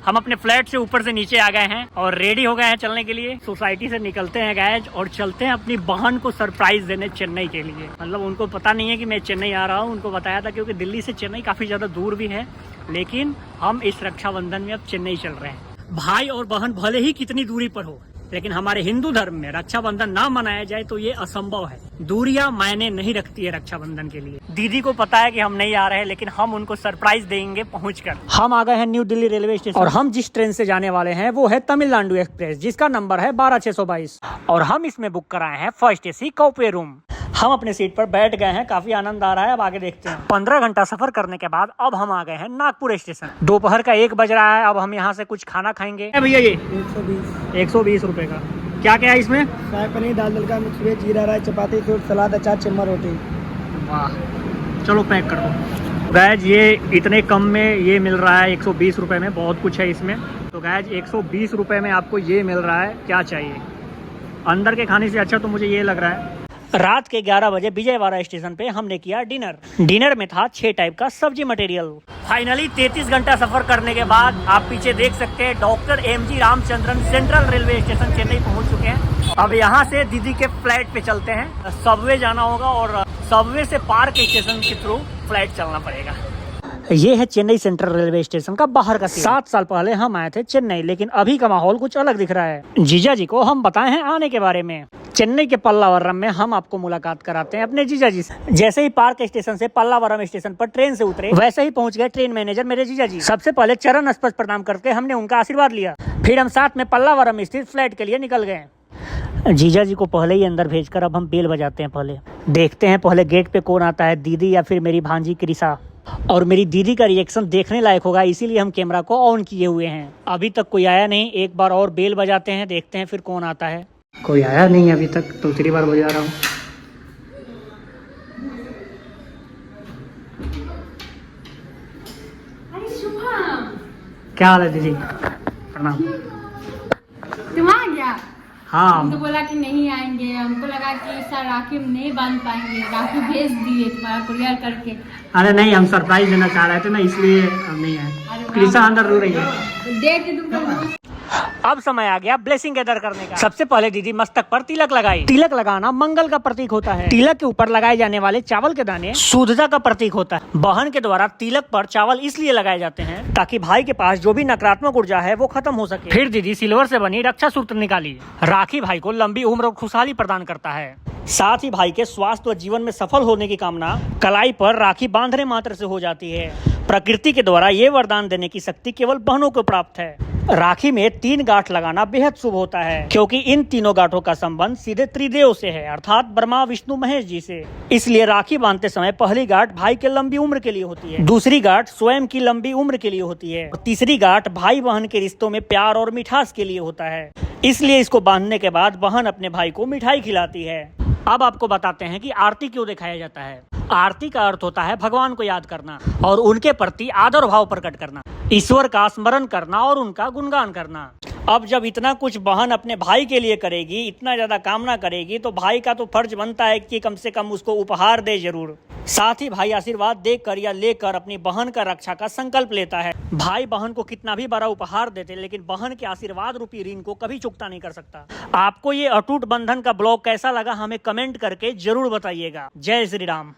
हम अपने फ्लैट से ऊपर से नीचे आ गए हैं और रेडी हो गए हैं चलने के लिए। सोसाइटी से निकलते हैं गाइज और चलते हैं अपनी बहन को सरप्राइज देने चेन्नई के लिए। मतलब उनको पता नहीं है कि मैं चेन्नई आ रहा हूँ, उनको बताया था क्योंकि दिल्ली से चेन्नई काफी ज्यादा दूर भी है, लेकिन हम इस रक्षाबंधन में अब चेन्नई चल रहे हैं। भाई और बहन भले ही कितनी दूरी पर हो, लेकिन हमारे हिंदू धर्म में रक्षाबंधन ना मनाया जाए तो ये असंभव है। दूरियां मायने नहीं रखती है रक्षाबंधन के लिए। दीदी को पता है कि हम नहीं आ रहे हैं, लेकिन हम उनको सरप्राइज देंगे पहुंचकर। हम आ गए हैं न्यू दिल्ली रेलवे स्टेशन और हम जिस ट्रेन से जाने वाले हैं वो है तमिलनाडु एक्सप्रेस, जिसका नंबर है 12622 और हम इसमें बुक कराए हैं फर्स्ट एसी कॉपे रूम। हम अपने सीट पर बैठ गए हैं, काफी आनंद आ रहा है। अब आगे देखते हैं। 15 घंटा सफर करने के बाद अब हम आ गए हैं नागपुर स्टेशन। दोपहर का 1 बज रहा है। अब हम यहाँ से कुछ खाना खाएंगे। भैया ये 120 रुपए का क्या क्या है इसमें? शाही पनीर, दाल तड़का, मिक्स वेज, जीरा राइस, चपाती, फ्रूट सलाद, अचार, चम्मच रोटी। वाह, चलो पैक कर दो। गैज ये इतने कम में ये मिल रहा है 120 रुपए में, बहुत कुछ है इसमें। तो गैज 120 रुपए में आपको ये मिल रहा है, क्या चाहिए। अंदर के खाने से अच्छा तो मुझे ये लग रहा है। रात के 11 बजे विजयवाड़ा स्टेशन पे हमने किया डिनर। डिनर में था 6 टाइप का सब्जी मटेरियल। फाइनली 33 घंटा सफर करने के बाद आप पीछे देख सकते हैं doctor MG Ramachandran central railway station Chennai पहुंच चुके हैं। अब यहाँ से दीदी के फ्लाइट पे चलते हैं। सबवे जाना होगा और सबवे से पार्क स्टेशन के थ्रू फ्लाइट चलना पड़ेगा। ये है चेन्नई सेंट्रल रेलवे स्टेशन का बाहर का सीन। 7 साल पहले हम आए थे चेन्नई, लेकिन अभी का माहौल कुछ अलग दिख रहा है। जीजा जी को हम बताए हैं आने के बारे में। चेन्नई के पल्लावरम में हम आपको मुलाकात कराते हैं अपने जीजा जी से। जैसे ही पार्क स्टेशन से पल्लावरम स्टेशन पर ट्रेन से उतरे, वैसे ही पहुंच गए ट्रेन मैनेजर मेरे जीजा जी। सबसे पहले चरण स्पर्श प्रणाम करके हमने उनका आशीर्वाद लिया। फिर हम साथ में पल्लावरम स्थित फ्लाइट के लिए निकल गए। जीजा जी को पहले ही अंदर भेजकर अब हम बेल बजाते हैं। पहले देखते हैं पहले गेट पे कौन आता है, दीदी या फिर मेरी भांजी क्रिसा। और मेरी दीदी का रिएक्शन देखने लायक होगा, इसीलिए हम कैमरा को ऑन किए हुए हैं। अभी तक कोई आया नहीं। एक बार और बेल बजाते हैं, देखते हैं फिर कौन आता है। कोई आया नहीं अभी तक, दूसरी बार बजा रहा हूँ। क्या हाल है दीदी? प्रणाम। तुम आ गया? हाँ, हम तो बोला कि नहीं आएंगे, हमको लगा कि सर राखी नहीं बांध पाएंगे, राखी भेज दिए तुम्हारा कुरियर करके। अरे नहीं, हम सरप्राइज देना चाह रहे थे ना, इसलिए अब नहीं आए। क्रिसा अंदर रो रही है। देख तुमको। अब समय आ गया ब्लेसिंग गैदर करने का। सबसे पहले दीदी मस्तक पर तिलक लगाई। तिलक लगाना मंगल का प्रतीक होता है। तिलक के ऊपर लगाए जाने वाले चावल के दाने शुद्धता का प्रतीक होता है। बहन के द्वारा तिलक पर चावल इसलिए लगाए जाते हैं ताकि भाई के पास जो भी नकारात्मक ऊर्जा है वो खत्म हो सके। फिर दीदी सिल्वर से बनी रक्षा सूत्र निकाली। राखी भाई को लंबी उम्र और खुशहाली प्रदान करता है। साथ ही भाई के स्वास्थ्य व जीवन में सफल होने की कामना कलाई पर राखी बांधने मात्र से हो जाती है। प्रकृति के द्वारा ये वरदान देने की शक्ति केवल बहनों को प्राप्त है। राखी में 3 गांठ लगाना बेहद शुभ होता है, क्योंकि इन तीनों गांठों का संबंध सीधे त्रिदेव से है, अर्थात ब्रह्मा विष्णु महेश जी से। इसलिए राखी बांधते समय पहली गांठ भाई के लंबी उम्र के लिए होती है, दूसरी गांठ स्वयं की लंबी उम्र के लिए होती है और तीसरी गांठ भाई बहन के रिश्तों में प्यार और मिठास के लिए होता है। इसलिए इसको बांधने के बाद बहन अपने भाई को मिठाई खिलाती है। अब आपको बताते हैं कि आरती क्यों दिखाया जाता है। आरती का अर्थ होता है भगवान को याद करना और उनके प्रति आदर भाव प्रकट करना, ईश्वर का स्मरण करना और उनका गुणगान करना। अब जब इतना कुछ बहन अपने भाई के लिए करेगी, इतना ज्यादा कामना करेगी, तो भाई का तो फर्ज बनता है कि कम से कम उसको उपहार दे जरूर। साथ ही भाई आशीर्वाद देकर या लेकर अपनी बहन का रक्षा का संकल्प लेता है। भाई बहन को कितना भी बड़ा उपहार देते, लेकिन बहन के आशीर्वाद रूपी ऋण को कभी चुकता नहीं कर सकता। आपको ये अटूट बंधन का ब्लॉग कैसा लगा हमें कमेंट करके जरूर बताइएगा। जय श्री राम।